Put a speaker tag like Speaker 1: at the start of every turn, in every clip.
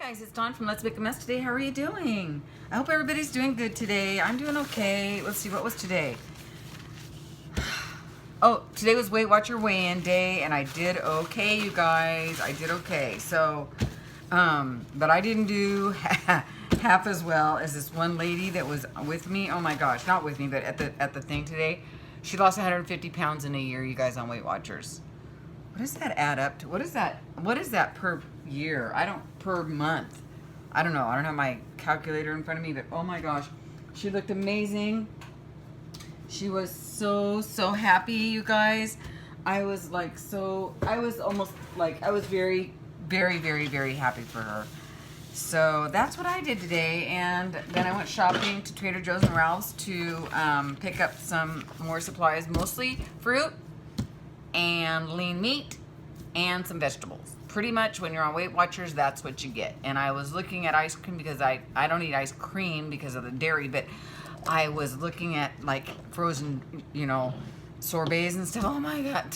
Speaker 1: Guys, it's Dawn from Let's Make a Mess today. How are you doing? I hope everybody's doing good today. I'm doing okay. Let's see, what was today? Oh, today was Weight Watcher weigh-in day, and I did okay, you guys. I did okay. So, but I didn't do half as well as this one lady that was with me. Oh my gosh, not with me, but at the thing today. She lost 150 pounds in a year, you guys, on Weight Watchers. What does that add up to? What is that? What is that per year? Per month. I don't know. I don't have my calculator in front of me, but oh my gosh. She looked amazing. She was so happy, you guys. I was very, very happy for her. So that's what I did today. And then I went shopping to Trader Joe's and Ralph's to pick up some more supplies, mostly fruit and lean meat and some vegetables. Pretty much when you're on Weight Watchers, that's what you get. And I was looking at ice cream because I don't eat ice cream because of the dairy, but I was looking at like frozen, sorbets and stuff. Oh my God.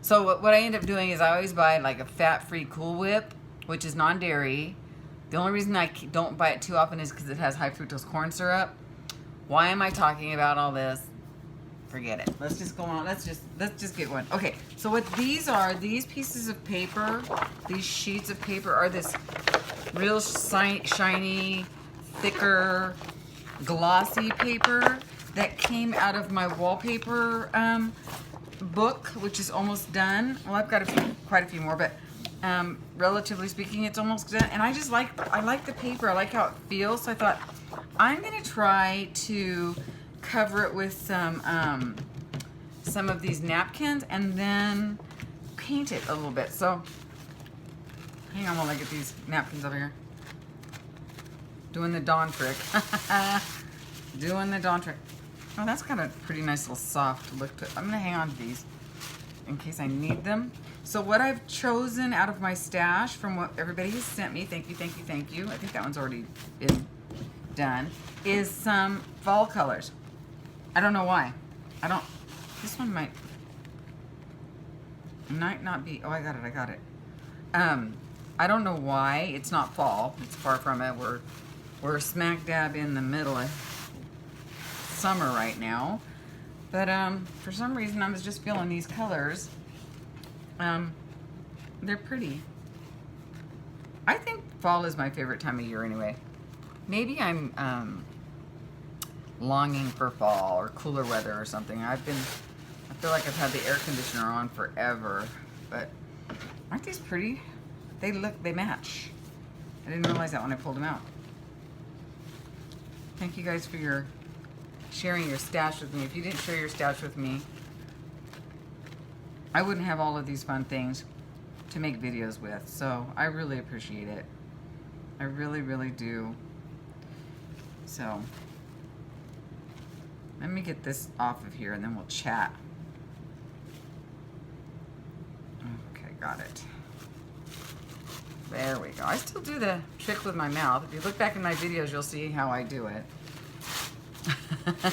Speaker 1: So what I end up doing is I always buy like a fat-free Cool Whip, which is non-dairy. The only reason I don't buy it too often is because it has high fructose corn syrup. Why am I talking about all this? Forget it. Let's just go on. Let's just get one. Okay, so what these are, these pieces of paper, these sheets of paper are this real shiny, thicker, glossy paper that came out of my wallpaper book, which is almost done. Well, I've got quite a few more, but relatively speaking, it's almost done. And I like the paper. I like how it feels. So I thought I'm gonna try to cover it with some of these napkins and then paint it a little bit. So hang on while I get these napkins over here. Doing the Dawn trick. Doing the Dawn trick. Oh, that's got a pretty nice little soft look to it. I'm gonna hang on to these in case I need them. So what I've chosen out of my stash from what everybody has sent me, thank you. I think that one's already been done, is some fall colors. I don't know why. This one might not be, oh, I got it. I don't know why it's not fall. It's far from it. We're smack dab in the middle of summer right now. But for some reason I was just feeling these colors. They're pretty. I think fall is my favorite time of year anyway. Maybe I'm longing for fall or cooler weather or something. I feel like I've had the air conditioner on forever, but aren't these pretty? They match. I didn't realize that when I pulled them out. Thank you guys for sharing your stash with me. If you didn't share your stash with me, I wouldn't have all of these fun things to make videos with. So I really appreciate it. I really do. So let me get this off of here and then we'll chat. Okay, got it. There we go. I still do the trick with my mouth. If you look back in my videos, you'll see how I do it.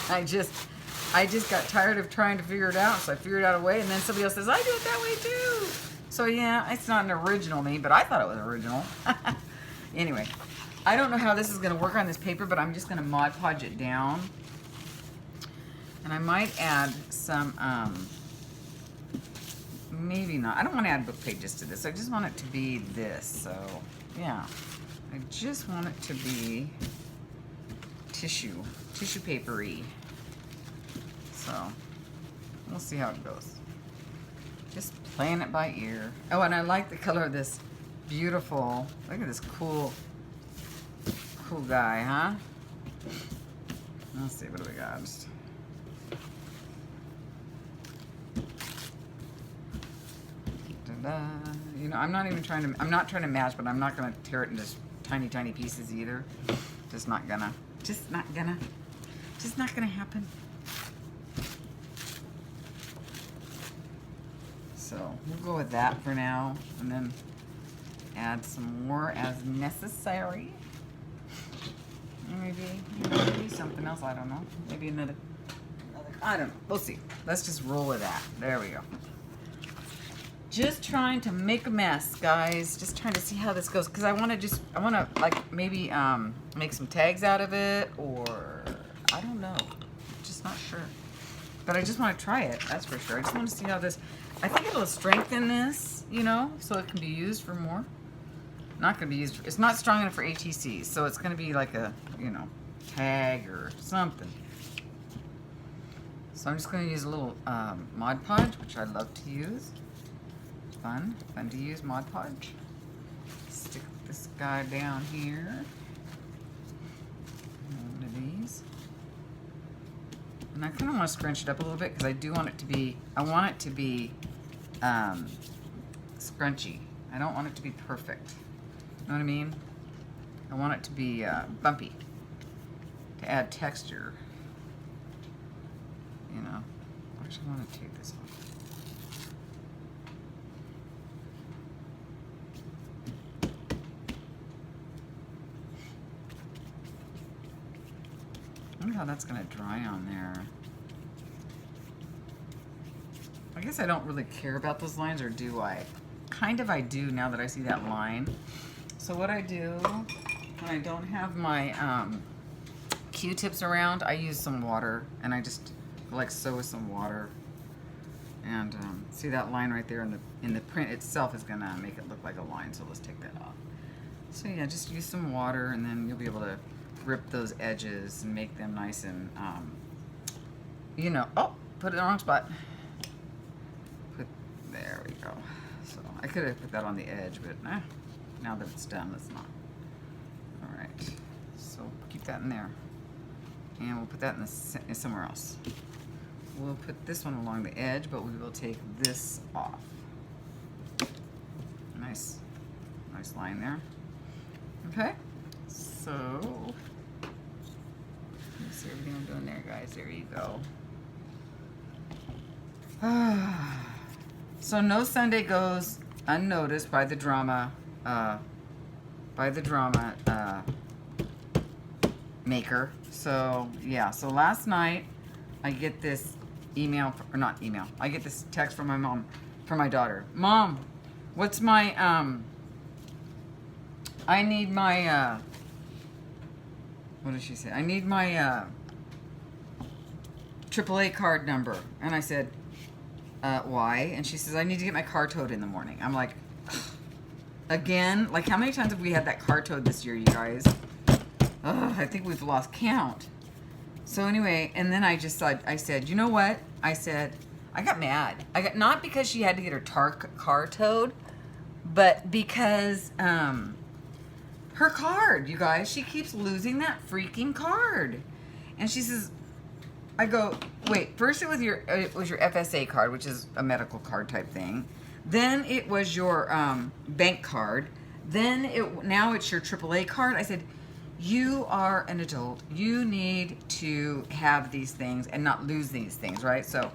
Speaker 1: I just got tired of trying to figure it out, so I figured out a way, and then somebody else says, I do it that way too. So yeah, it's not an original me, but I thought it was original. Anyway, I don't know how this is going to work on this paper, but I'm just going to Mod Podge it down. And I might add some, maybe not. I don't want to add book pages to this. I just want it to be this. So, yeah. I just want it to be tissue papery. So, we'll see how it goes. Just playing it by ear. Oh, and I like the color of this beautiful, look at this cool guy, huh? Let's see, what do we got? I'm not trying to match, but I'm not gonna tear it into tiny pieces either. Just not gonna happen. So we'll go with that for now, and then add some more as necessary. Maybe something else, I don't know. Maybe another, I don't know, we'll see. Let's just roll with that. There we go. Just trying to make a mess, guys. Just trying to see how this goes. Because I want to like maybe make some tags out of it, or I don't know. Just not sure. But I just want to try it, that's for sure. I just want to see how this, I think it'll strengthen this, you know, so it can be used for more. Not going to be used, it's not strong enough for ATC, so it's going to be like a, you know, tag or something. So I'm just going to use a little Mod Podge, which I love to use. Fun to use Mod Podge. Stick this guy down here. One of these. And I kind of want to scrunch it up a little bit because I do want it to be, I want it to be scrunchy. I don't want it to be perfect. You know what I mean? I want it to be bumpy, to add texture. You know, I actually want to take this off. I wonder how that's going to dry on there. I guess I don't really care about those lines, or do I? Kind of I do now that I see that line. So what I do when I don't have my Q-tips around, I use some water, and I just like so with some water. And see that line right there in the print itself is going to make it look like a line, so let's take that off. So yeah, just use some water, and then you'll be able to rip those edges and make them nice and, you know, oh, put it in the wrong spot. There we go. So I could have put that on the edge, but now that it's done, let's not. All right, so keep that in there. And we'll put that in somewhere else. We'll put this one along the edge, but we will take this off. Nice line there. Okay, so let me see everything I'm doing there, guys. There you go. So no Sunday goes unnoticed by the drama maker. So yeah, so last night I get this email, or not email, I get this text from my mom, from my daughter. Mom, what's my, I need my, what did she say? I need my AAA card number. And I said, why? And she says, I need to get my car towed in the morning. I'm like, again? Like, how many times have we had that car towed this year, you guys? I think we've lost count. So anyway, and then I just thought, I said, you know what? I said, I got mad. I got, not because she had to get her car towed, but because her card, you guys, she keeps losing that freaking card. And she says, I go, wait, first it was your FSA card, which is a medical card type thing. Then it was your bank card. Then now it's your AAA card. I said, you are an adult. You need to have these things and not lose these things, right? So,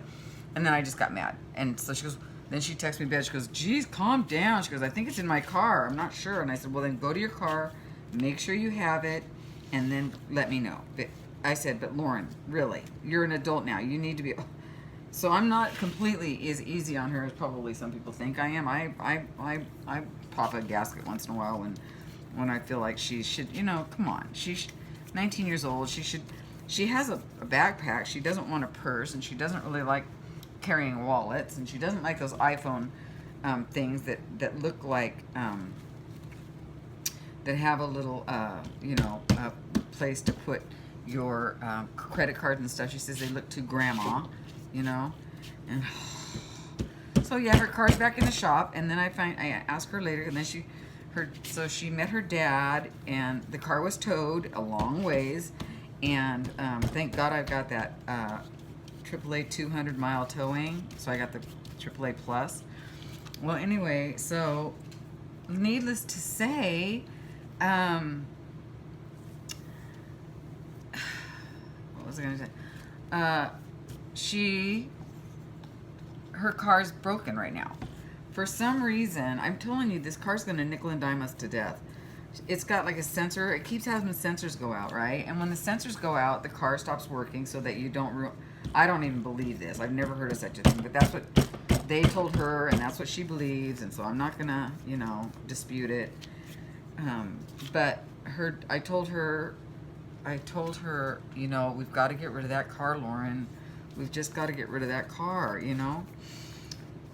Speaker 1: and then I just got mad. And so she goes, then she texts me back. She goes, geez, calm down. She goes, I think it's in my car. I'm not sure. And I said, well, then go to your car, make sure you have it, and then let me know. But I said, but Lauren, really, you're an adult now. You need to be. So I'm not completely as easy on her as probably some people think I am. I pop a gasket once in a while when I feel like she should, you know, come on. She's 19 years old. She has a backpack. She doesn't want a purse, and she doesn't really like carrying wallets, and she doesn't like those iPhone things that look like, that have a little, you know, place to put your credit cards and stuff. She says they look too grandma, you know. And so yeah, her car's back in the shop, and then I asked her later, and then so she met her dad, and the car was towed a long ways, and thank God I've got that AAA 200-mile towing, so I got the AAA Plus. Well, anyway, so needless to say, what was I gonna say? Her car's broken right now. For some reason, I'm telling you, this car's gonna nickel and dime us to death. It's got like a sensor. It keeps having the sensors go out, right? And when the sensors go out, the car stops working so that you don't I don't even believe this. I've never heard of such a thing, but that's what they told her, and that's what she believes, and so I'm not gonna, you know, dispute it. But I told her, you know, we've got to get rid of that car, Lauren. We've just got to get rid of that car, you know.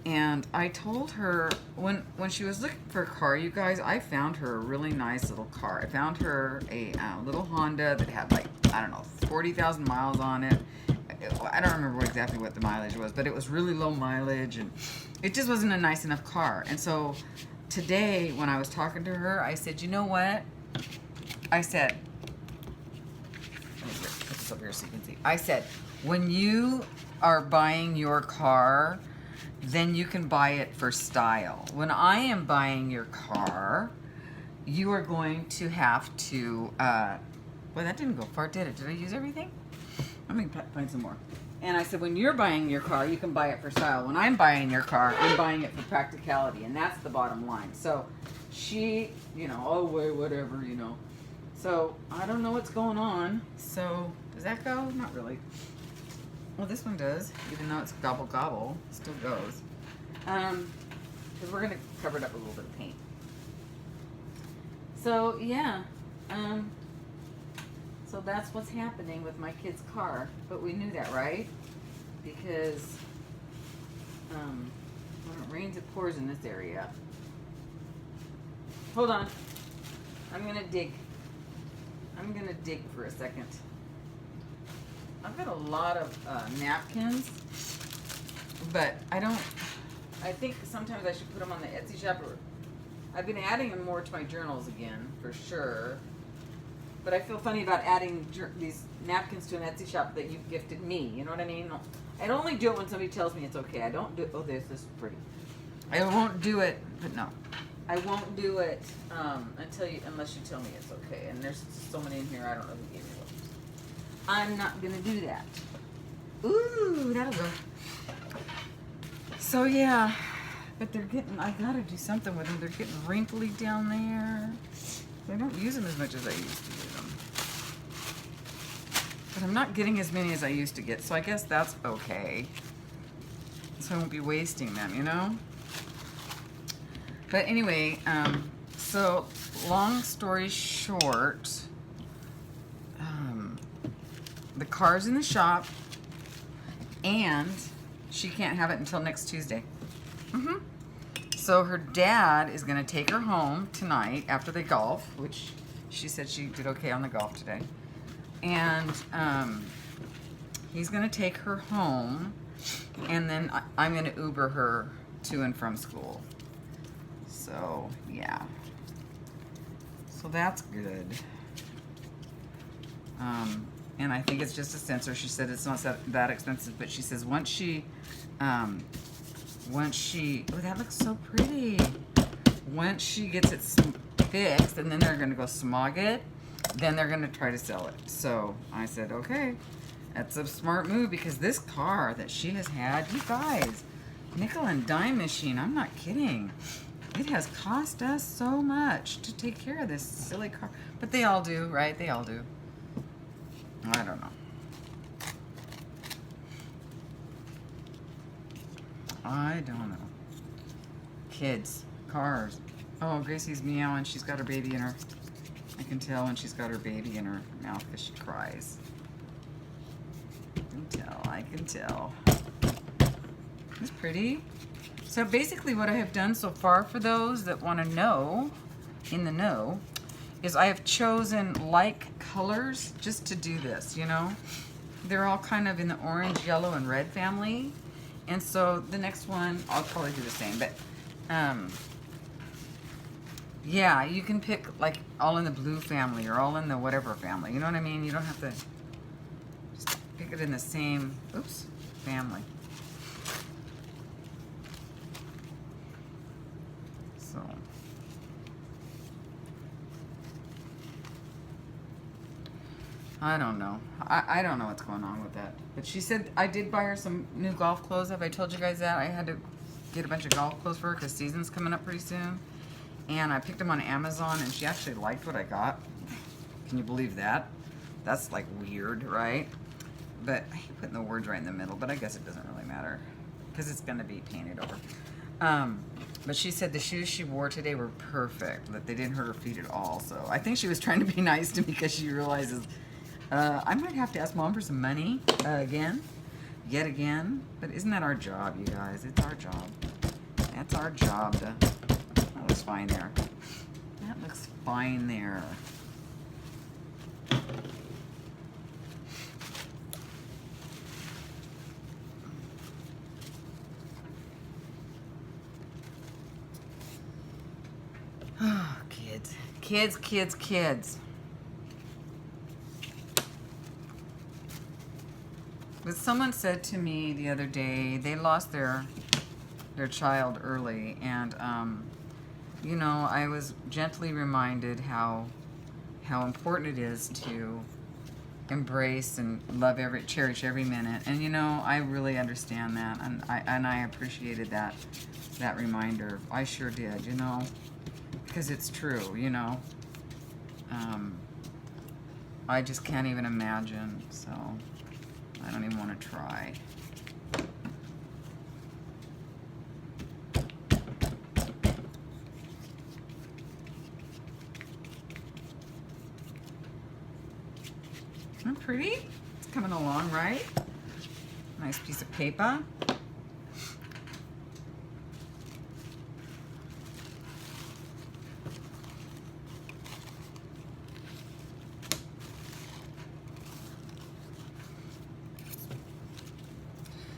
Speaker 1: And I told her, when she was looking for a car, you guys, I found her a really nice little car. I found her a little Honda that had like, I don't know, 40,000 miles on it. I don't remember exactly what the mileage was, but it was really low mileage, and it just wasn't a nice enough car. And so today, when I was talking to her, I said, you know what? I said, let me put this over here so you can see. I said, when you are buying your car, then you can buy it for style. When I am buying your car, you are going to have to, well, that didn't go far, did it? Did I use everything? Let me find some more. And I said, when you're buying your car, you can buy it for style. When I'm buying your car, I'm buying it for practicality, and that's the bottom line. So she, you know, oh, wait, whatever, you know. So I don't know what's going on. So does that go? Not really. Well, this one does, even though it's gobble gobble, it still goes. Because we're gonna cover it up with a little bit of paint. So yeah, so that's what's happening with my kid's car. But we knew that, right? Because when it rains, it pours in this area. Hold on, I'm gonna dig. I'm gonna dig for a second. I've got a lot of napkins, but I think sometimes I should put them on the Etsy shop. I've been adding them more to my journals again, for sure. But I feel funny about adding these napkins to an Etsy shop that you gifted me. You know what I mean? I'd only do it when somebody tells me it's okay. I don't do it. Oh, this is pretty. I won't do it, but no. I won't do it unless you tell me it's okay. And there's so many in here, I don't know who gave me those. I'm not gonna do that. Ooh, that'll go. So yeah, but they're getting, I gotta do something with them. They're getting wrinkly down there. I don't use them as much as I used to use them. But I'm not getting as many as I used to get, so I guess that's okay. So I won't be wasting them, you know? But anyway, so long story short, the car's in the shop, and she can't have it until next Tuesday. So her dad is going to take her home tonight after they golf, which she said she did okay on the golf today. And he's going to take her home, and then I'm going to Uber her to and from school. So, yeah. So that's good. And I think it's just a sensor. She said it's not that expensive, but she says once she, oh, that looks so pretty. Once she gets it fixed, and then they're going to go smog it, then they're going to try to sell it. So I said, okay, that's a smart move, because this car that she has had, you guys, nickel and dime machine, I'm not kidding. It has cost us so much to take care of this silly car. But they all do, right? They all do. I don't know. I don't know. Kids, cars. Oh, Gracie's meowing. She's got her baby in her. I can tell when she's got her baby in her mouth because she cries. I can tell. It's pretty. So basically what I have done so far, for those that want to know, in the know, is I have chosen like colors just to do this, you know. They're all kind of in the orange, yellow, and red family. And so the next one, I'll probably do the same, but yeah, you can pick like all in the blue family or all in the whatever family. You know what I mean? You don't have to just pick it in the same, oops, family. So I don't know. I don't know what's going on with that. But she said I did buy her some new golf clothes. Have I told you guys that? I had to get a bunch of golf clothes for her because season's coming up pretty soon. And I picked them on Amazon, and she actually liked what I got. Can you believe that? That's like weird, right? But I hate putting the words right in the middle, but I guess it doesn't really matter. because it's going to be painted over. But she said the shoes she wore today were perfect, that they didn't hurt her feet at all. So I think she was trying to be nice to me because she realizes I might have to ask Mom for some money yet again. But isn't that our job, you guys? It's our job. That's our job. That looks fine there. That looks fine there. Oh, kids. Kids, kids, kids. But someone said to me the other day, they lost their child early, and you know, I was gently reminded how important it is to embrace and love cherish every minute. And you know, I really understand that, and I appreciated that reminder. I sure did, you know, because it's true, you know. I just can't even imagine, so I don't even want to try. Isn't that pretty? It's coming along, right? Nice piece of paper.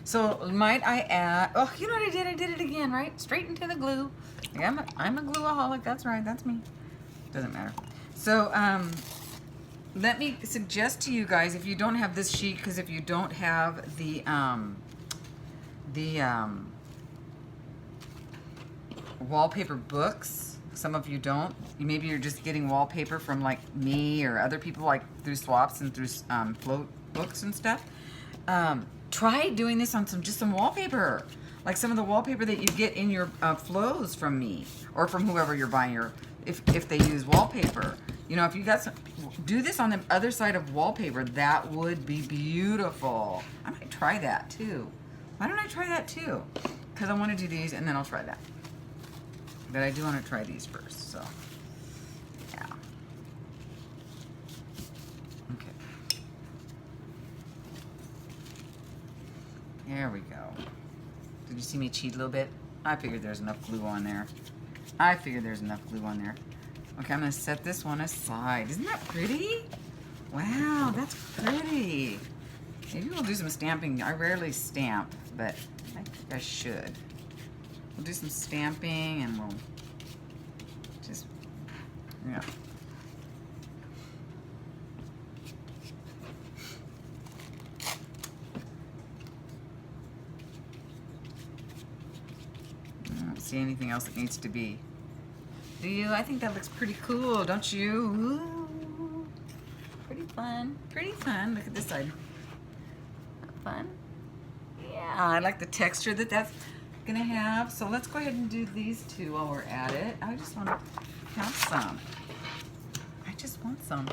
Speaker 1: So might I add, oh, you know what I did? I did it again, right? Straight into the glue. Yeah, I'm a glueaholic, that's right, that's me. Doesn't matter. So, let me suggest to you guys, if you don't have this sheet, because if you don't have the wallpaper books, some of you don't. Maybe you're just getting wallpaper from like me or other people, like through swaps and through float books and stuff. Try doing this on some wallpaper, like some of the wallpaper that you get in your flows from me or from whoever you're buying your, if they use wallpaper. You know, if you got some, do this on the other side of wallpaper. That would be beautiful. I might try that too. Why don't I try that too? Because I want to do these and then I'll try that. But I do want to try these first, so yeah. Okay. There we go. Did you see me cheat a little bit? I figured there's enough glue on there. Okay, I'm going to set this one aside. Isn't that pretty? Wow, that's pretty. Maybe we'll do some stamping. I rarely stamp, but I think I should. We'll do some stamping and we'll just, yeah. I don't see anything else that needs to be. Do you? I think that looks pretty cool, don't you? Ooh, pretty fun. Pretty fun. Look at this side. Fun? Yeah, I like the texture that that's gonna have. So let's go ahead and do these two while we're at it. I just want to have some. I just want some.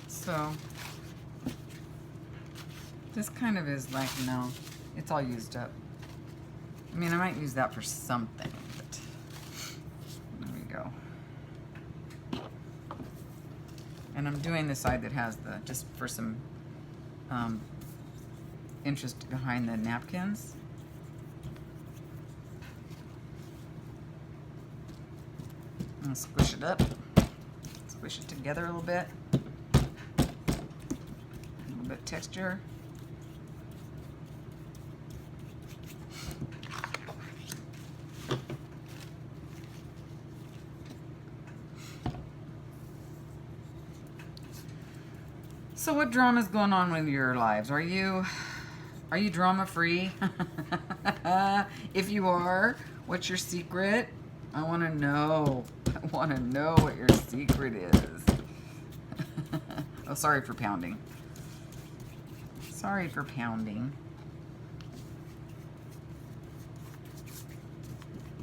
Speaker 1: So this kind of is like, no, it's all used up. I mean, I might use that for something, but there we go. And I'm doing the side that has the, just for some interest behind the napkins. And squish it up. Squish it together a little bit. A little bit of texture. So what drama's going on with your lives? Are you drama free? If you are, what's your secret? I want to know. I want to know what your secret is. Oh, sorry for pounding. Sorry for pounding.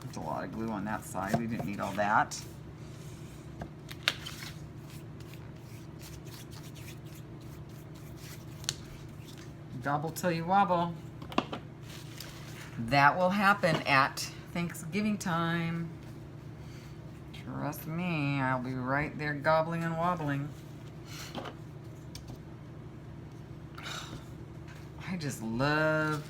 Speaker 1: There's a lot of glue on that side. We didn't need all that. Gobble till you wobble. That will happen at Thanksgiving time. Trust me, I'll be right there gobbling and wobbling. I just love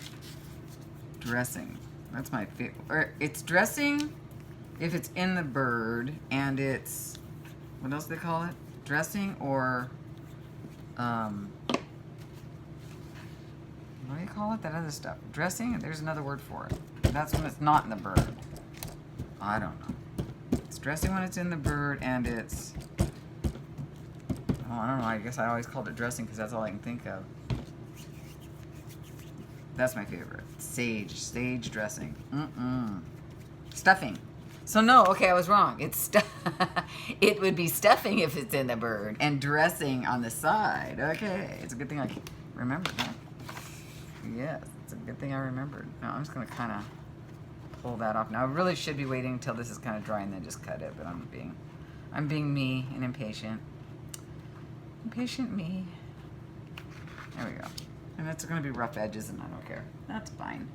Speaker 1: dressing. That's my favorite. It's dressing if it's in the bird, and it's, what else do they call it? Dressing or, what do you call it? That other stuff. Dressing? There's another word for it. That's when it's not in the bird. I don't know. It's dressing when it's in the bird, and it's, oh, I don't know. I guess I always called it dressing because that's all I can think of. That's my favorite. Sage dressing. Stuffing. So no, okay, I was wrong. It's it would be stuffing if it's in the bird, and dressing on the side. Okay, it's a good thing I remembered that. Yes, it's a good thing I remembered. Now I'm just gonna kind of pull that off. Now I really should be waiting until this is kind of dry and then just cut it, but I'm being me and impatient. Impatient me. There we go. And it's going to be rough edges, and I don't care. That's fine.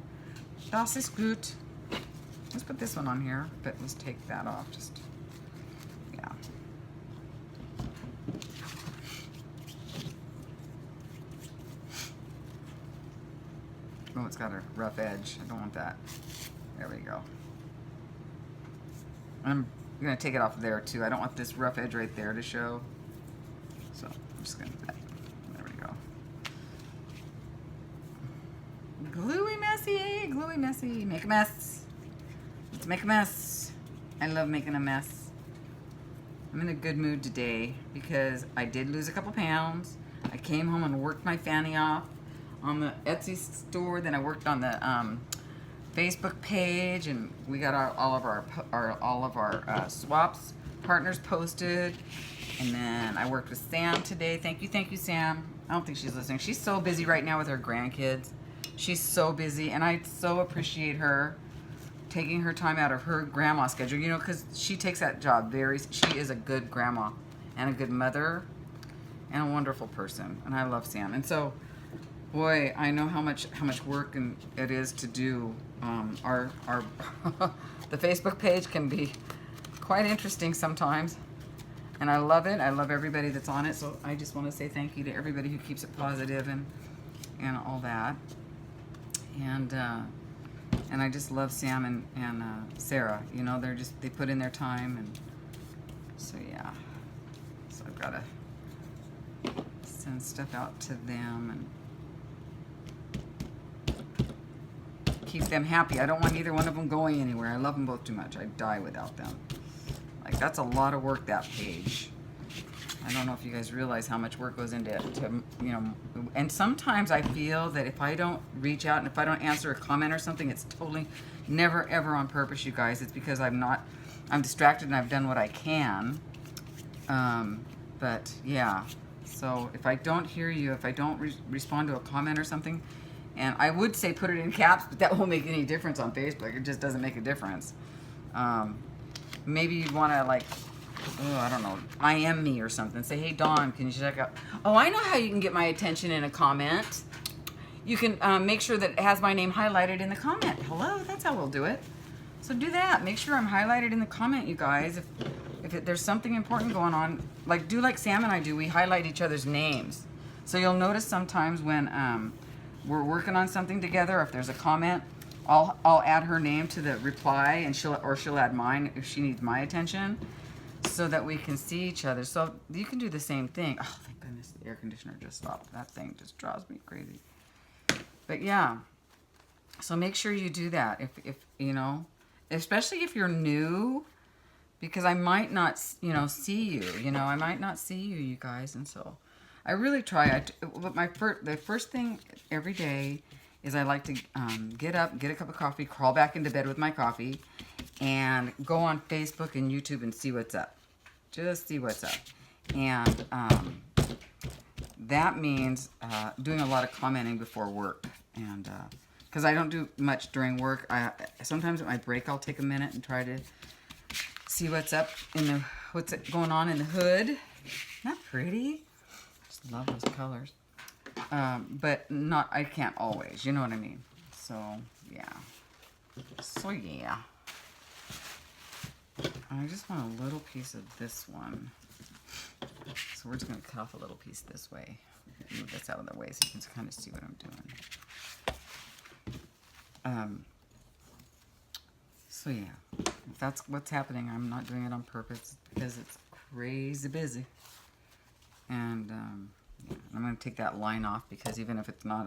Speaker 1: Das ist gut. Let's put this one on here, but let's take that off. Just, yeah. Oh, it's got a rough edge. I don't want that. There we go. I'm going to take it off there, too. I don't want this rough edge right there to show. So I'm just going to do that. There we go. Gluey messy. Make a mess. Let's make a mess. I love making a mess. I'm in a good mood today because I did lose a couple pounds. I came home and worked my fanny off on the Etsy store. Then I worked on the Facebook page, and we got all of our swaps partners posted. And then I worked with Sam today. Thank you, Sam. I don't think she's listening. She's so busy right now with her grandkids. She's so busy, and I so appreciate her taking her time out of her grandma schedule, you know, because she takes that job she is a good grandma and a good mother and a wonderful person, and I love Sam. And so, boy, I know how much work and it is to do our the Facebook page can be quite interesting sometimes, and I love it. I love everybody that's on it, so I just want to say thank you to everybody who keeps it positive and all that. And I just love Sam and Sarah. You know, they put in their time, and so yeah. So I've got to send stuff out to them and keep them happy. I don't want either one of them going anywhere. I love them both too much. I'd die without them. Like, that's a lot of work, that page. I don't know if you guys realize how much work goes into you know, and sometimes I feel that if I don't reach out and if I don't answer a comment or something, it's totally never ever on purpose, you guys. It's because I'm distracted and I've done what I can. But yeah, so if I don't hear you, if I don't respond to a comment or something, and I would say put it in caps, but that won't make any difference on Facebook. It just doesn't make a difference. Maybe you'd want to, like, oh, I don't know, I am me or something. Say, hey, Dawn, can you check out? Oh, I know how you can get my attention in a comment. You can make sure that it has my name highlighted in the comment. Hello, that's how we'll do it. So do that. Make sure I'm highlighted in the comment, you guys. If there's something important going on, do like Sam and I do. We highlight each other's names. So you'll notice sometimes when we're working on something together, if there's a comment, I'll add her name to the reply, and she'll add mine if she needs my attention, so that we can see each other. So you can do the same thing. Oh, thank goodness the air conditioner just stopped. That thing just drives me crazy. But yeah, so make sure you do that if you know, especially if you're new, because I might not, you know, see you. You know, I might not see you, you guys, and so I really try. But the first thing every day is I like to get up, get a cup of coffee, crawl back into bed with my coffee, and go on Facebook and YouTube and see what's up. Just see what's up. And that means doing a lot of commenting before work. And because I don't do much during work, sometimes at my break I'll take a minute and try to see what's up what's going on in the hood. Isn't that pretty? Just love those colors. But I can't always, you know what I mean? So, yeah. So yeah. I just want a little piece of this one. So we're just going to cut off a little piece this way. Move this out of the way so you can kind of see what I'm doing. So yeah, if that's what's happening, I'm not doing it on purpose because it's crazy busy. And yeah, I'm going to take that line off because even if it's not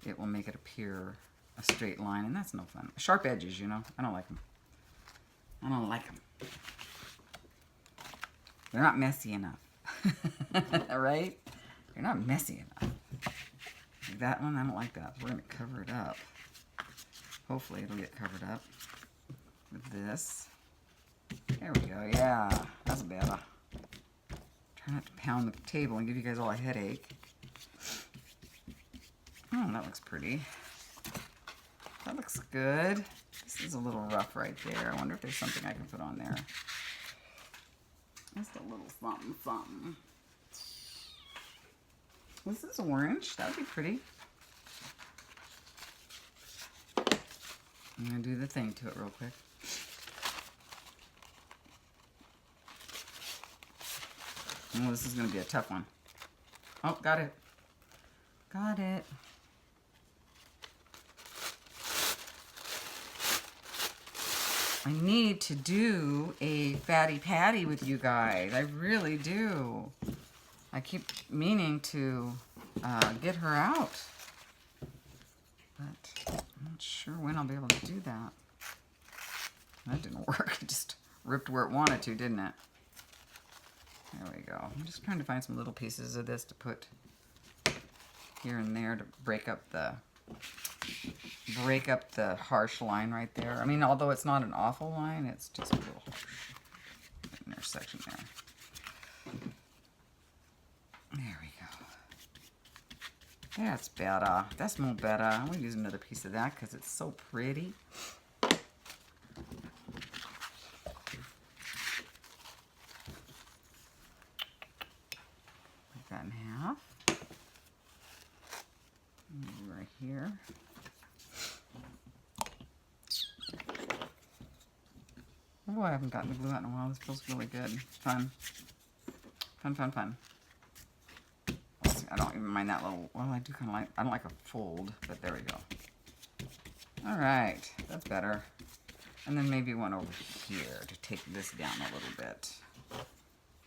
Speaker 1: it will make it appear a straight line, and that's no fun. Sharp edges, you know, I don't like them. I don't like them. They're not messy enough. Right? They're not messy enough. Like that one, I don't like that. We're going to cover it up. Hopefully it'll get covered up with this. There we go. Yeah, that's better. Try not to pound the table and give you guys all a headache. Oh, that looks pretty. That looks good. This is a little rough right there. I wonder if there's something I can put on there. Just a little something, something. This is orange. That would be pretty. I'm going to do the thing to it real quick. Oh, this is going to be a tough one. Oh, got it. Got it. I need to do a fatty patty with you guys. I really do. I keep meaning to get her out. But I'm not sure when I'll be able to do that. That didn't work. It just ripped where it wanted to, didn't it? There we go. I'm just trying to find some little pieces of this to put here and there to break up the harsh line right there. I mean, although it's not an awful line, it's just a little harsh intersection there. There we go. That's better. That's more better. I'm going to use another piece of that because it's so pretty. That in half. Right here. Oh, I haven't gotten the glue out in a while. This feels really good. Fun. Fun, fun, fun. I don't even mind that little, well, I do kind of like, I don't like a fold, but there we go. All right, that's better. And then maybe one over here to take this down a little bit.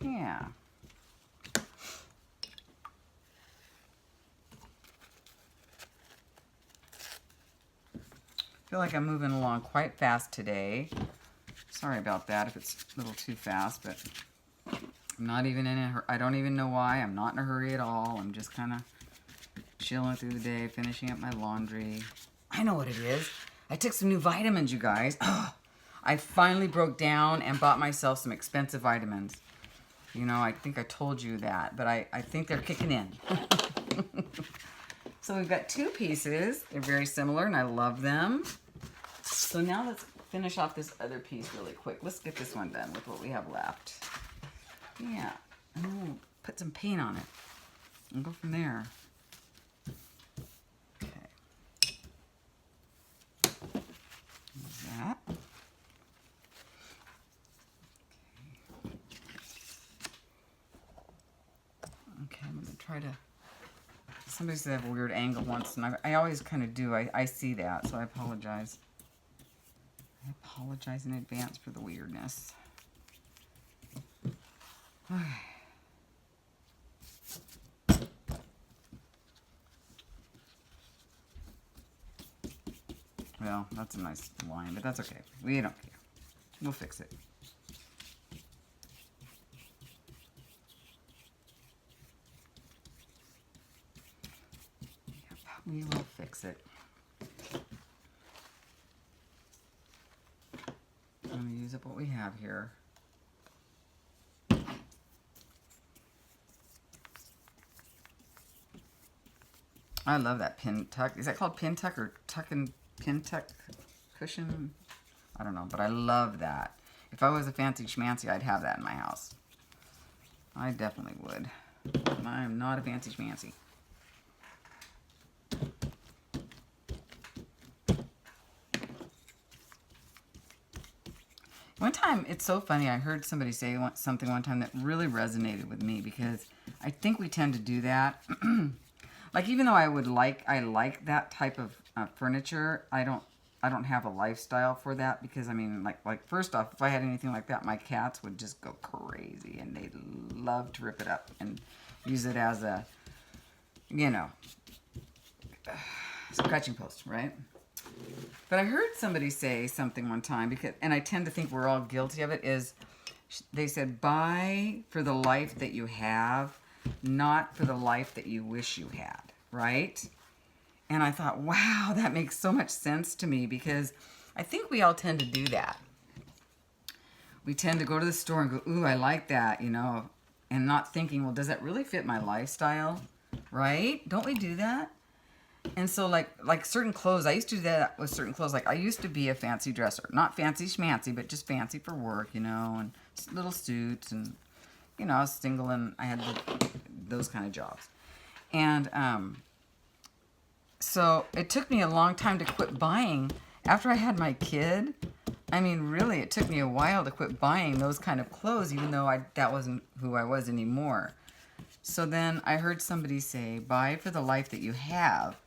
Speaker 1: Yeah. I feel like I'm moving along quite fast today. Sorry about that if it's a little too fast, but I'm not even in a hurry. I don't even know why. I'm not in a hurry at all. I'm just kind of chilling through the day, finishing up my laundry. I know what it is. I took some new vitamins, you guys. I finally broke down and bought myself some expensive vitamins. You know, I think I told you that, but I think they're kicking in. So we've got two pieces. They're very similar, and I love them. So now let's finish off this other piece really quick. Let's get this one done with what we have left. Yeah, and then we'll put some paint on it and go from there. Okay. There's that. Okay, I'm going to try to... Somebody said I have a weird angle once, and I always kind of do. I see that, so I apologize. I apologize in advance for the weirdness. Okay. Well, that's a nice line, but that's okay. We don't care. We'll fix it. Yep, we will fix it. I'm going to use up what we have here. I love that pin tuck. Is that called pin tuck or pin tuck cushion? I don't know, but I love that. If I was a fancy schmancy, I'd have that in my house. I definitely would. And I am not a fancy schmancy. One time, it's so funny, I heard somebody say something one time that really resonated with me, because I think we tend to do that. Like, even though I like that type of furniture, I don't have a lifestyle for that, because I mean, like first off, if I had anything like that, my cats would just go crazy, and they'd love to rip it up and use it as a, you know, scratching post, right? But I heard somebody say something one time, because, and I tend to think we're all guilty of it, is they said, buy for the life that you have, not for the life that you wish you had, right? And I thought, wow, that makes so much sense to me, because I think we all tend to do that. We tend to go to the store and go, ooh, I like that, you know, and not thinking, well, does that really fit my lifestyle, right? Don't we do that? And so, like certain clothes, I used to do that with certain clothes. Like, I used to be a fancy dresser. Not fancy schmancy, but just fancy for work, you know, and little suits. And, you know, I was single, and I had those kind of jobs. And so it took me a long time to quit buying. After I had my kid, I mean, really, it took me a while to quit buying those kind of clothes, even though that wasn't who I was anymore. So then I heard somebody say, buy for the life that you have,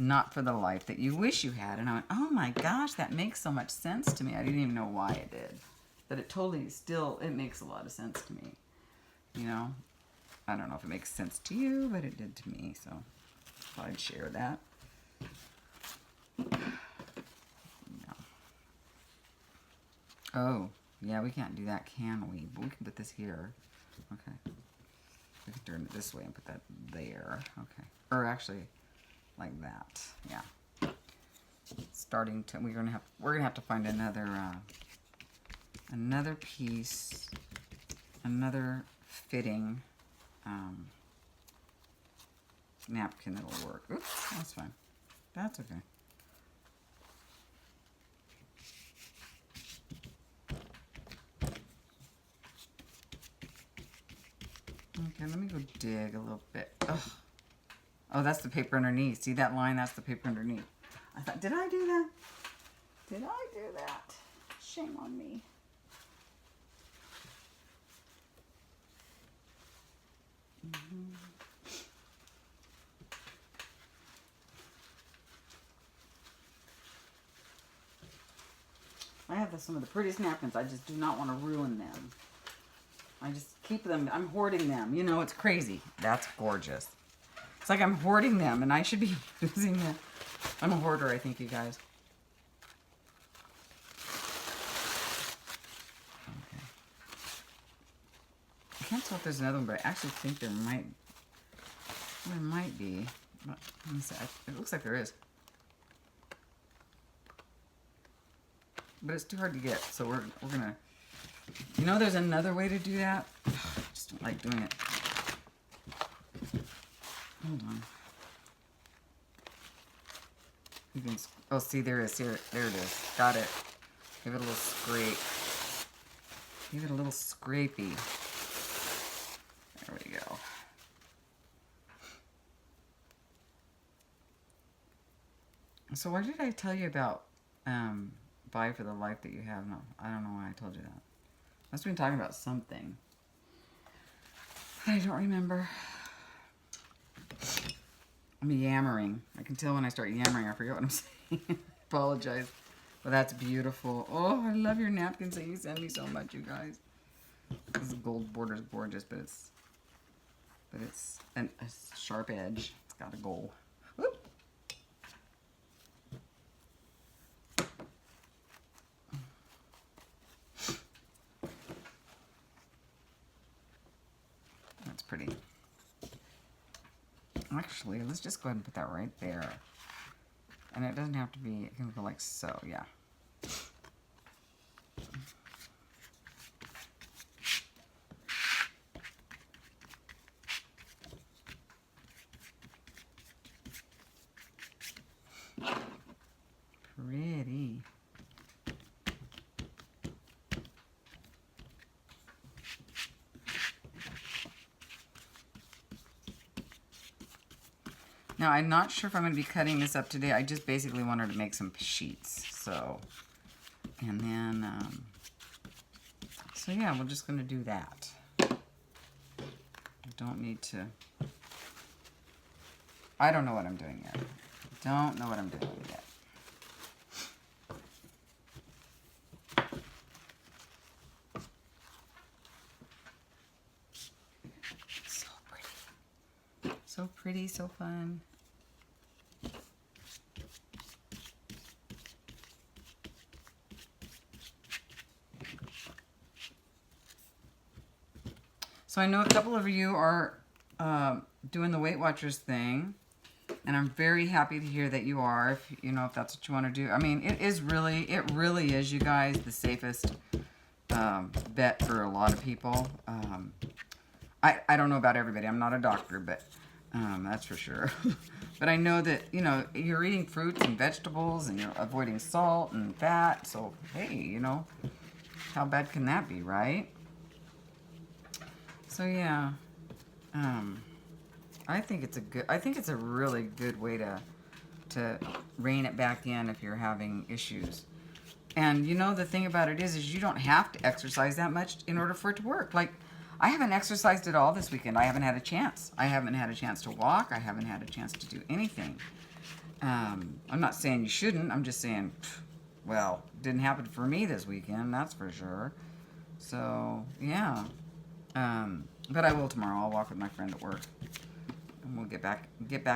Speaker 1: not for the life that you wish you had. And I went, oh my gosh, that makes so much sense to me. I didn't even know why it did. But it totally it makes a lot of sense to me. You know? I don't know if it makes sense to you, but it did to me. So I thought I'd share that. No. Oh, yeah, we can't do that, can we? But we can put this here. Okay. We can turn it this way and put that there. Okay. Or actually, like that. Yeah. We're gonna have to find another piece, another fitting napkin that'll work. Oops, that's fine. That's okay. Okay, let me go dig a little bit. Ugh. Oh, that's the paper underneath. See that line? That's the paper underneath. I thought, did I do that? Did I do that? Shame on me. I have some of the prettiest napkins. I just do not want to ruin them. I just keep them. I'm hoarding them. You know, it's crazy. That's gorgeous. It's like I'm hoarding them, and I should be using them. I'm a hoarder, I think, you guys. Okay. I can't tell if there's another one, but I actually think there might be. But let me see. It looks like there is. But it's too hard to get, so we're gonna. You know, there's another way to do that. I just don't like doing it. Hold on. You can. Oh, see, there it is. There it is. Got it. Give it a little scrape. Give it a little scrapey. There we go. So what did I tell you about buy for the life that you have? No, I don't know why I told you that. I must have been talking about something. I don't remember. I'm yammering. I can tell when I start yammering. I forget what I'm saying. Apologize. But that's beautiful. Oh, I love your napkins that you send me so much, you guys. This gold border is gorgeous, but it's a sharp edge. It's got a gold. Whoop. That's pretty. Actually, let's just go ahead and put that right there. And it doesn't have to be, it can go like so, yeah. Pretty. Now, I'm not sure if I'm going to be cutting this up today. I just basically wanted to make some sheets. So, and then So yeah, we're just gonna do that. I don't need to. I don't know what I'm doing yet. Don't know what I'm doing yet. So pretty. So pretty, so fun. So I know a couple of you are doing the Weight Watchers thing, and I'm very happy to hear that you are. If you know if that's what you want to do. I mean, it really is, you guys, the safest bet for a lot of people. I don't know about everybody. I'm not a doctor, but that's for sure. But I know that you're eating fruits and vegetables, and you're avoiding salt and fat. So hey, how bad can that be, right? So yeah, I think it's a really good way to rein it back in if you're having issues. And the thing about it is you don't have to exercise that much in order for it to work. Like, I haven't exercised at all this weekend. I haven't had a chance. I haven't had a chance to walk. I haven't had a chance to do anything. I'm not saying you shouldn't. I'm just saying, well, it didn't happen for me this weekend, that's for sure. So yeah. But I will tomorrow. I'll walk with my friend at work, and we'll get back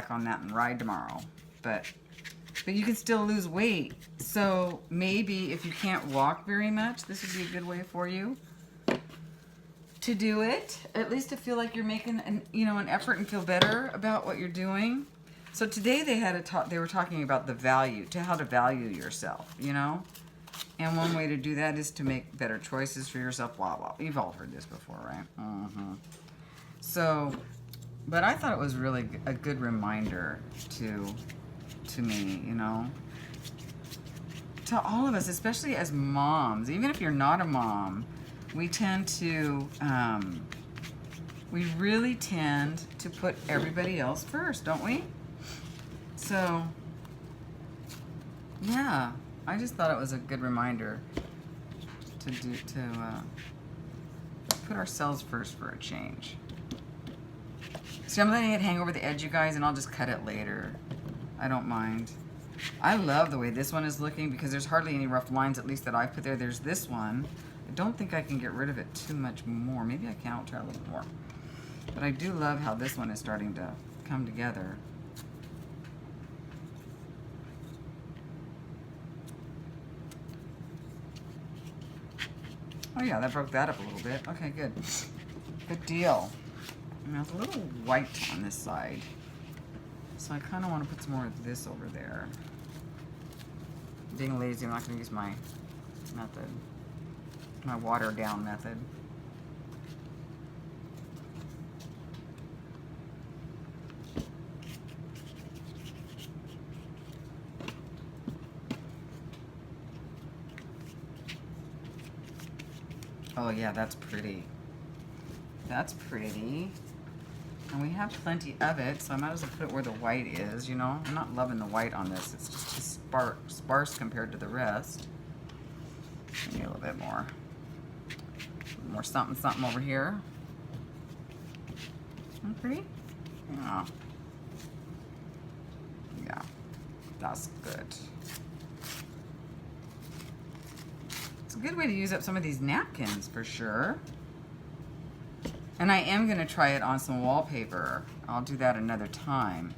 Speaker 1: on that and ride tomorrow. But you can still lose weight. So maybe if you can't walk very much, this would be a good way for you to do it. At least to feel like you're making an effort and feel better about what you're doing. So today they were talking about how to value yourself. And one way to do that is to make better choices for yourself. Blah, blah. You've all heard this before, right? Mm-hmm. So, but I thought it was really a good reminder to me, to all of us, especially as moms. Even if you're not a mom, we really tend to put everybody else first, don't we? So, yeah. I just thought it was a good reminder to put ourselves first for a change. See, I'm letting it hang over the edge, you guys, and I'll just cut it later. I don't mind. I love the way this one is looking because there's hardly any rough lines, at least that I've put there. There's this one. I don't think I can get rid of it too much more. Maybe I can. I'll try a little more. But I do love how this one is starting to come together. Oh yeah, that broke that up a little bit. Okay, good. Good deal. Now it's a little white on this side. So I kind of want to put some more of this over there. Being lazy, I'm not going to use my method. My watered down method. Oh yeah, that's pretty. That's pretty. And we have plenty of it, so I might as well put it where the white is, I'm not loving the white on this. It's just too sparse compared to the rest. Maybe a little bit more. More something over here. Isn't that pretty? Yeah. Yeah. That's good. It's a good way to use up some of these napkins for sure. And I am going to try it on some wallpaper. I'll do that another time.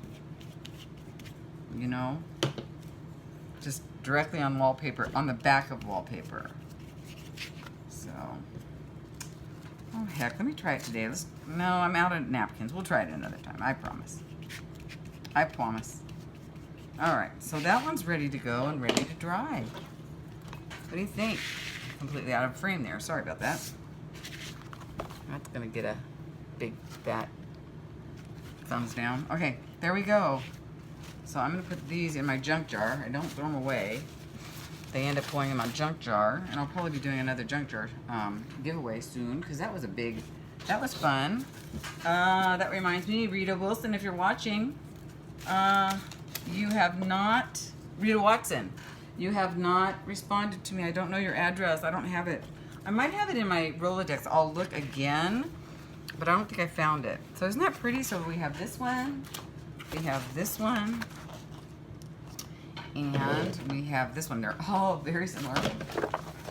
Speaker 1: Just directly on wallpaper, on the back of wallpaper. So, oh heck, let me try it today. No, I'm out of napkins. We'll try it another time. I promise. I promise. All right, so that one's ready to go and ready to dry. What do you think? Completely out of frame there. Sorry about that. That's gonna get a big fat thumbs down. Okay, there we go. So I'm gonna put these in my junk jar. I don't throw them away. They end up going in my junk jar, and I'll probably be doing another junk jar giveaway soon because that was fun. That reminds me, Rita Wilson, if you're watching, you have not, Rita Watson, you have not responded to me. I don't know your address. I don't have it I might have it in my Rolodex. I'll look again, but I don't think I found it. So isn't that pretty? So we have this one, we have this one, and we have this one. They're all very similar.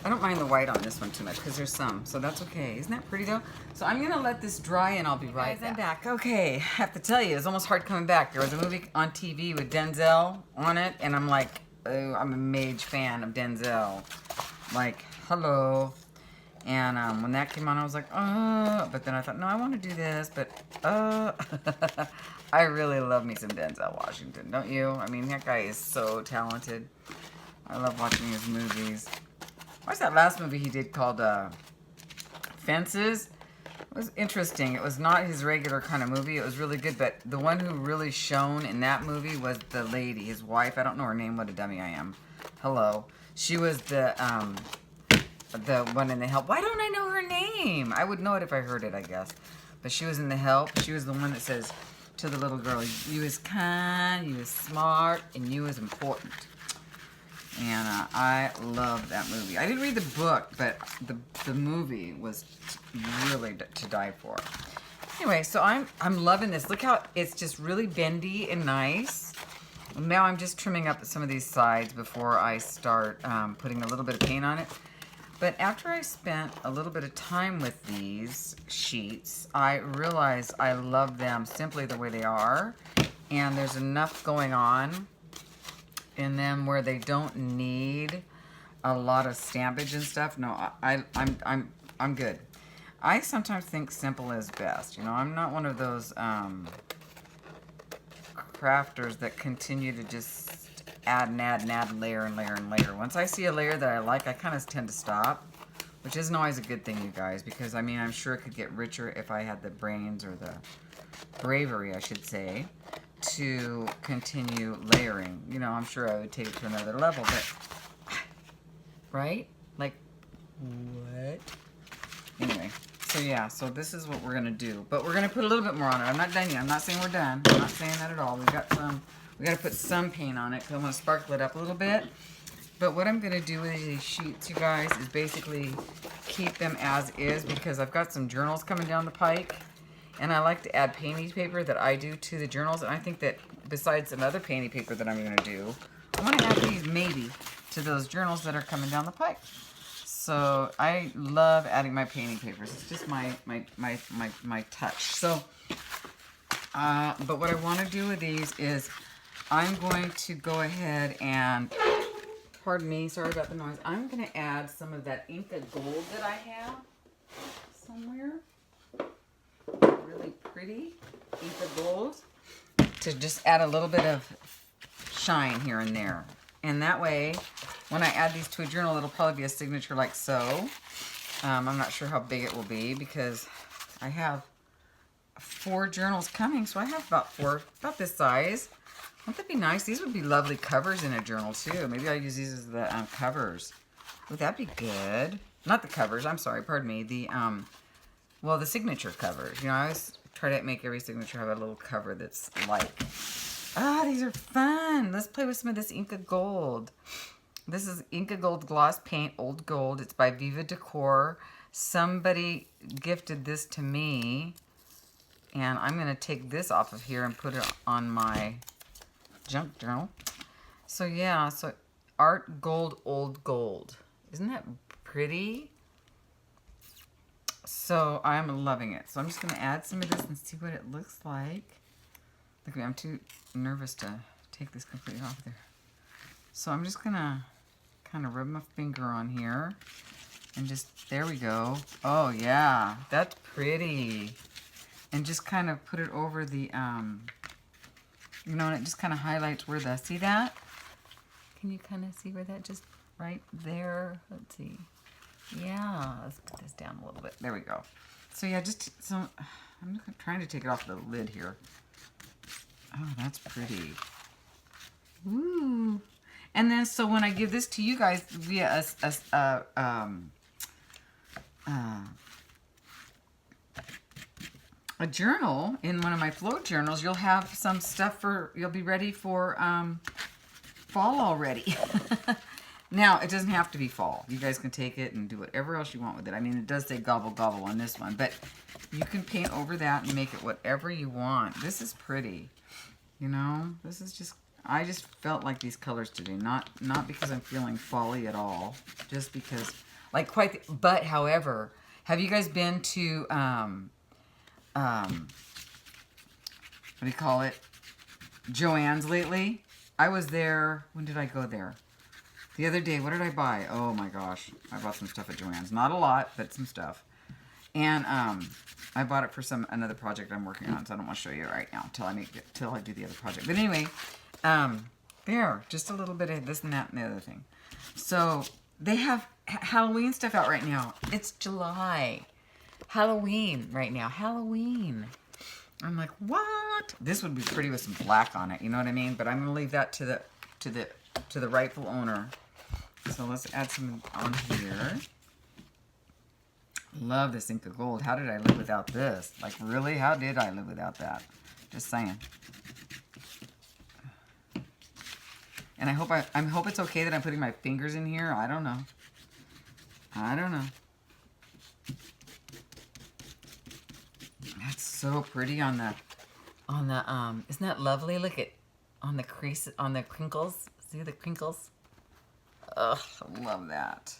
Speaker 1: I don't mind the white on this one too much because there's some, so that's okay. Isn't that pretty though? So I'm gonna let this dry and I'll be right back. I'm back. Okay, I have to tell you, it's almost hard coming back. There was a movie on TV with Denzel on it, and I'm like, oh, I'm a mage fan of Denzel. Like, hello. And when that came on, I was like, but then I thought, no, I want to do this, but I really love me some Denzel Washington, don't you? I mean, that guy is so talented. I love watching his movies. What's that last movie he did called Fences? It was interesting. It was not his regular kind of movie. It was really good, but the one who really shone in that movie was the lady, his wife. I don't know her name. What a dummy I am. Hello. She was the one in The Help. Why don't I know her name? I would know it if I heard it, I guess. But she was in The Help. She was the one that says to the little girl, you is kind, you is smart, and you is important. And I love that movie. I didn't read the book, but the movie was really to die for. Anyway, so I'm loving this. Look how it's just really bendy and nice. Now I'm just trimming up some of these sides before I start putting a little bit of paint on it. But after I spent a little bit of time with these sheets, I realized I love them simply the way they are. And there's enough going on in them where they don't need a lot of stampage and stuff. No, I'm good. I sometimes think simple is best. You know, I'm not one of those crafters that continue to just add and add and add and layer and layer and layer. Once I see a layer that I like, I kind of tend to stop, which isn't always a good thing, you guys, because I mean, I'm sure it could get richer if I had the brains or the bravery, I should say, to continue layering. You know, I'm sure I would take it to another level, but right? Like, what? Anyway, so yeah, so this is what we're gonna do, but we're gonna put a little bit more on it. I'm not done yet. I'm not saying we're done. I'm not saying that at all. We gotta put some paint on it because I want to sparkle it up a little bit. But what I'm gonna do with these sheets, you guys, is basically keep them as is because I've got some journals coming down the pike. And I like to add painting paper that I do to the journals. And I think that besides some other painting paper that I'm going to do, I want to add these maybe to those journals that are coming down the pike. So I love adding my painting papers. It's just my touch. So, but what I want to do with these is I'm going to go ahead and, pardon me, sorry about the noise. I'm going to add some of that Inca gold that I have somewhere. Really pretty Inca gold to just add a little bit of shine here and there. And that way, when I add these to a journal, it'll probably be a signature like so. I'm not sure how big it will be because I have 4 journals coming, so I have about this size. Wouldn't that be nice? These would be lovely covers in a journal too. Maybe I'll use these as the covers. Would that be good? Not the covers, I'm sorry, pardon me. Well, the signature covers. You know, I always try to make every signature have a little cover that's like, these are fun. Let's play with some of this Inca Gold. This is Inca Gold Gloss Paint, Old Gold. It's by Viva Decor. Somebody gifted this to me, and I'm going to take this off of here and put it on my junk journal. So, yeah, so Art Gold, Old Gold. Isn't that pretty? So I'm loving it. So I'm just going to add some of this and see what it looks like. Look at me, I'm too nervous to take this completely off there. So I'm just going to kind of rub my finger on here and just, there we go. Oh yeah, that's pretty. And just kind of put it over the, you know, and it just kind of highlights where the, see that? Can you kind of see where that just right there? Let's see. Yeah, let's put this down a little bit. There we go. So yeah, so I'm just trying to take it off the lid here. Oh, that's pretty. Woo. And then, so when I give this to you guys via a journal, in one of my float journals, you'll have some stuff you'll be ready for fall already. Now, it doesn't have to be fall. You guys can take it and do whatever else you want with it. I mean, it does say gobble gobble on this one, but you can paint over that and make it whatever you want. This is pretty. You know, this is just, I just felt like these colors today. Not because I'm feeling folly at all. Just because, like but however, have you guys been to, what do you call it? Joann's lately? I was there, when did I go there? The other day, what did I buy? Oh my gosh, I bought some stuff at Joann's. Not a lot, but some stuff. And I bought it for another project I'm working on, so I don't want to show you right now till I do the other project. But anyway, there, just a little bit of this and that and the other thing. So they have Halloween stuff out right now. It's July. Halloween right now. Halloween. I'm like, what? This would be pretty with some black on it. You know what I mean? But I'm gonna leave that to the rightful owner. So let's add some on here. Love this Inca Gold. How did I live without this? Like, really? How did I live without that? Just saying. And I hope it's okay that I'm putting my fingers in here. I don't know. I don't know. That's so pretty on the isn't that lovely? Look at on the crease, on the crinkles. See the crinkles? Ugh, I love that.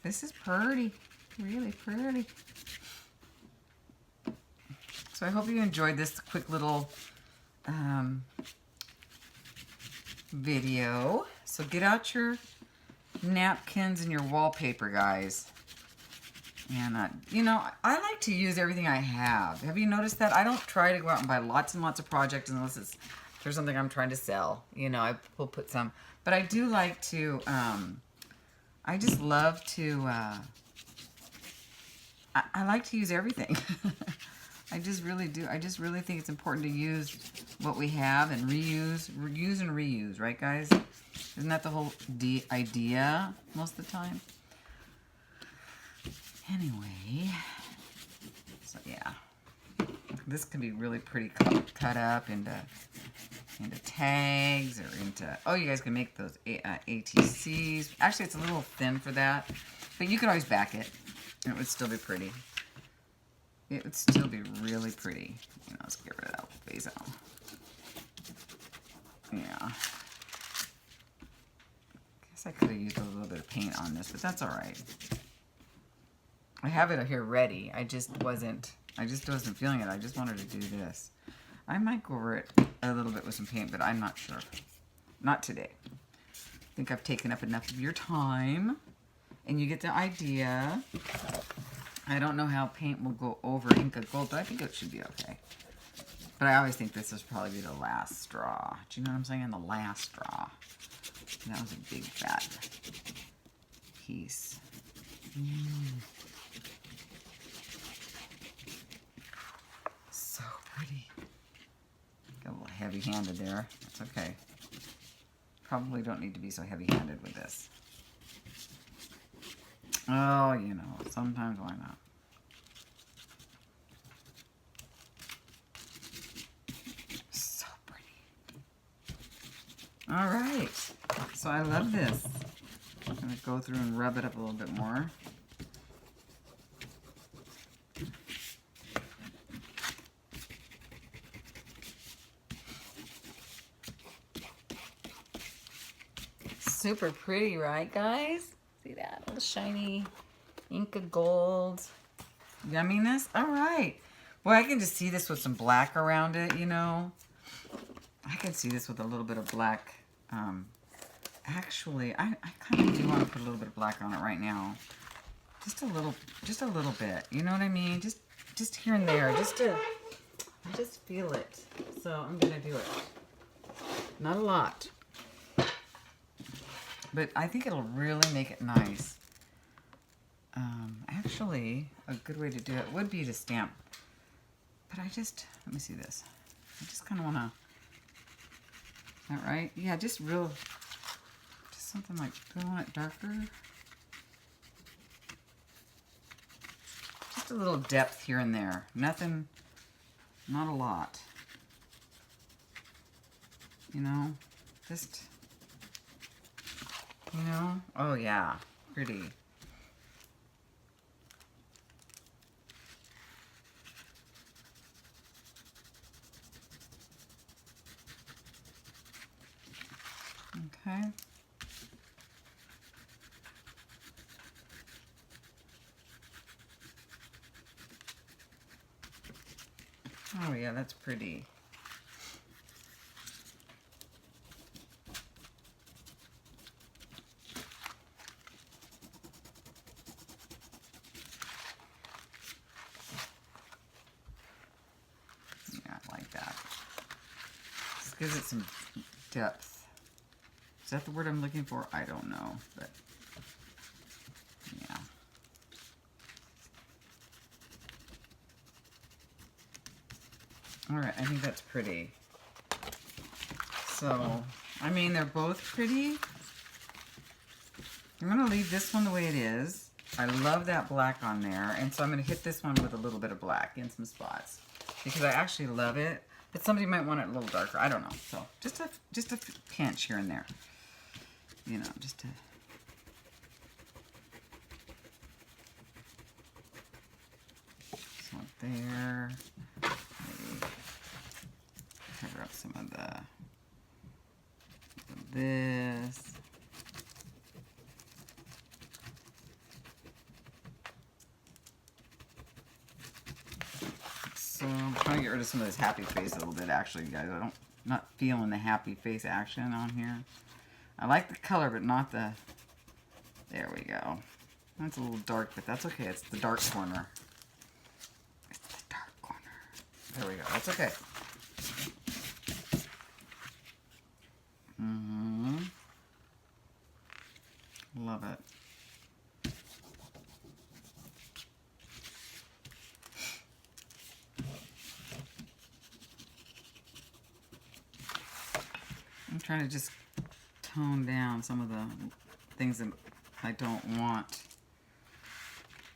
Speaker 1: This is pretty. Really pretty. So I hope you enjoyed this quick little video. So get out your napkins and your wallpaper, guys. And, you know, I like to use everything I have. Have you noticed that? I don't try to go out and buy lots and lots of projects unless there's something I'm trying to sell. You know, I will put some. But I do like to, I just love to, I like to use everything. I just really do. I just really think it's important to use what we have and reuse and reuse, right, guys? Isn't that the whole idea most of the time? Anyway, so yeah, this can be really pretty cut up into tags or into, oh, you guys can make those ATCs. Actually, it's a little thin for that, but you could always back it and it would still be pretty. It would still be really pretty. You know, let's get rid of that phase out. Yeah. Guess I could have used a little bit of paint on this, but that's all right. I have it here ready. I just wasn't feeling it. I just wanted to do this. I might go over it a little bit with some paint, but I'm not sure. Not today. I think I've taken up enough of your time, and you get the idea. I don't know how paint will go over Inca Gold, but I think it should be okay. But I always think this will probably be the last straw. Do you know what I'm saying? The last straw. And that was a big fat piece. So pretty. Got a little heavy-handed there. That's okay. Probably don't need to be so heavy-handed with this. Oh, you know, sometimes why not? So pretty. All right. So I love this. I'm going to go through and rub it up a little bit more. Super pretty, right, guys? See that little shiny Inca Gold yumminess? All right. Boy, I can just see this with some black around it, you know. I can see this with a little bit of black. Actually, I kind of do want to put a little bit of black on it right now. Just a little bit. You know what I mean? Just here and there. I just feel it. So I'm gonna do it. Not a lot. But I think it'll really make it nice. Actually, a good way to do it would be to stamp. But let me see this. I just kind of want to, is that right? Yeah, just something like, do I want it darker? Just a little depth here and there. Nothing, not a lot. You know, just... You know? Oh yeah, pretty. Okay. Oh yeah, that's pretty. Yeah, I like that. This gives it some depth. Is that the word I'm looking for? I don't know, but yeah. All right, I think that's pretty. So, I mean, they're both pretty. I'm going to leave this one the way it is. I love that black on there, and so I'm going to hit this one with a little bit of black in some spots because I actually love it. But somebody might want it a little darker. I don't know. So just a pinch here and there. You know, just to. So there. Maybe cover up some of this. So I'm trying to get rid of some of this happy face a little bit, actually, guys. I'm not feeling the happy face action on here. I like the color, but not the... There we go. That's a little dark, but that's okay. It's the dark corner. It's the dark corner. There we go. That's okay. Love it. I'm trying to just tone down some of the things that I don't want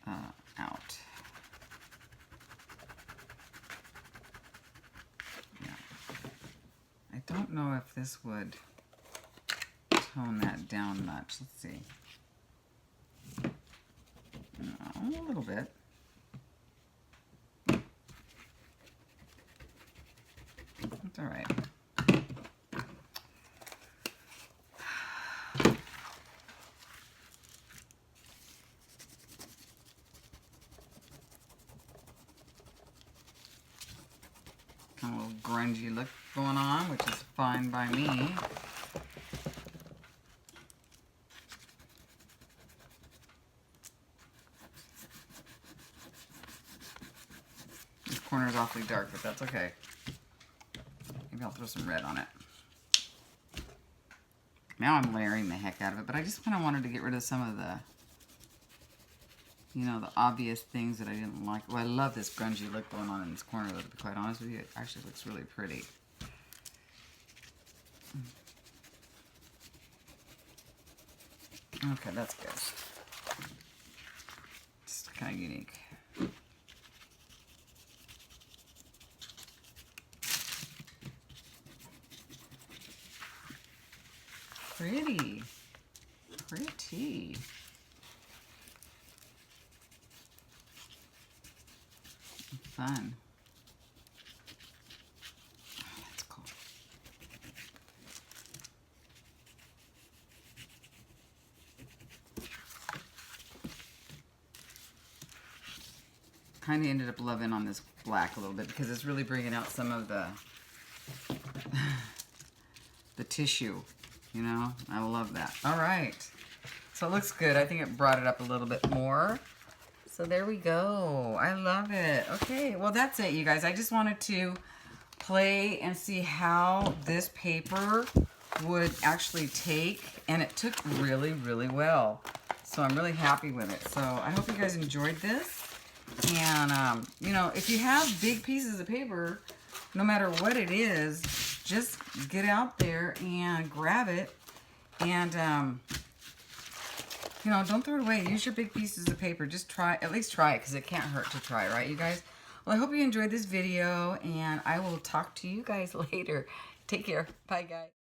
Speaker 1: out. Yeah. I don't know if this would tone that down much. Let's see. No, a little bit. That's all right. A little grungy look going on, which is fine by me. This corner is awfully dark, but that's okay. Maybe I'll throw some red on it. Now I'm layering the heck out of it, but I just kind of wanted to get rid of some of the, you know, the obvious things that I didn't like. Well, I love this grungy look going on in this corner, though, to be quite honest with you. It actually looks really pretty. Okay, that's good. It's kind of unique. Pretty. Pretty. Fun. Oh, that's cool. Kind of ended up loving on this black a little bit because it's really bringing out some of the the tissue, you know. I love that. All right, so it looks good. I think it brought it up a little bit more. So there we go. I love it. Okay, well that's it, you guys. I just wanted to play and see how this paper would actually take, and it took really, really well. So I'm really happy with it. So I hope you guys enjoyed this. And, you know, if you have big pieces of paper, no matter what it is, just get out there and grab it. And, you know, don't throw it away. Use your big pieces of paper. Just try, at least try it, because it can't hurt to try, right, you guys? Well, I hope you enjoyed this video, and I will talk to you guys later. Take care. Bye, guys.